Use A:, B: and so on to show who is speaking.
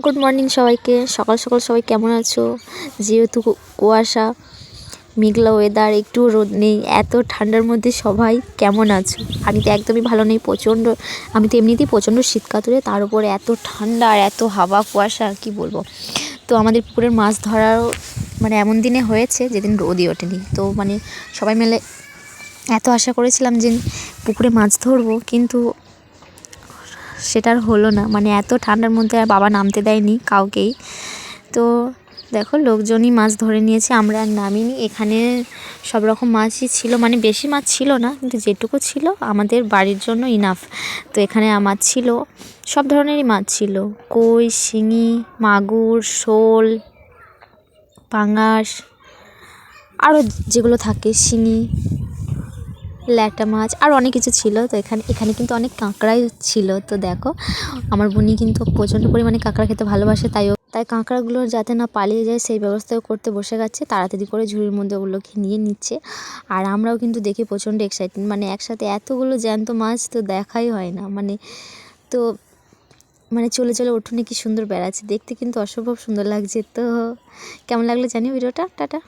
A: Good morning সবাইকে। সকাল সকাল সবাই কেমন আছো? যেহেতু কুয়াশা, মেঘলা ওয়েদার, একটু রোদ নেই, এত ঠান্ডার মধ্যে সবাই কেমন আছো? আমি তো একদমই ভালো নেই, প্রচণ্ড। আমি তো এমনিতেই প্রচণ্ড শীত কাতুরে, তার উপরে এত ঠান্ডা আর এত হাওয়া কুয়াশা, কি বলবো। তো আমাদের পুকুরের মাছ ধরাও মানে এমন দিনে হয়েছে যেদিন রোদই ওঠেনি। তো মানে সবাই মিলে এত আশা করেছিলাম যে পুকুরে মাছ ধরবো, কিন্তু সেটা আর হলো না। মানে এত ঠান্ডার মধ্যে আর বাবা নামতে দেয়নি কাউকেই। তো দেখো, লোকজনই মাছ ধরে নিয়েছে, আমরা আর নামিনি। এখানে সব রকম মাছই ছিল, মানে বেশি মাছ ছিল না, কিন্তু যেটুকু ছিল আমাদের বাড়ির জন্য ইনাফ। তো এখানে মাছ ছিল, সব ধরনেরই মাছ ছিল, কই, শিঙি, মাগুর, শোল, পাঙাশ, আরও যেগুলো থাকে, শিঙি, ল্যাটা মাছ, আর অনেক কিছু ছিল। তো এখানে কিন্তু অনেক কাঁকড়াই ছিল। তো দেখো, আমার বোনই কিন্তু প্রচণ্ড পরিমাণে কাঁকড়া খেতে ভালোবাসে, তাই কাঁকড়াগুলো যাতে না পালিয়ে যায় সেই ব্যবস্থাও করতে বসে গেছে। তাড়াতাড়ি করে ঝুড়ির মধ্যে ওগুলোকে নিয়ে নিচ্ছে। আর আমরাও কিন্তু দেখে প্রচণ্ড এক্সাইটেড, মানে একসাথে এতগুলো জ্যান্ত মাছ তো দেখাই হয় না। তো চলে চলে উঠোনে কি সুন্দর বেড়াচ্ছে, দেখতে কিন্তু অসম্ভব সুন্দর লাগছে। তো কেমন লাগলো জানি ভিডিওটা। টাটা।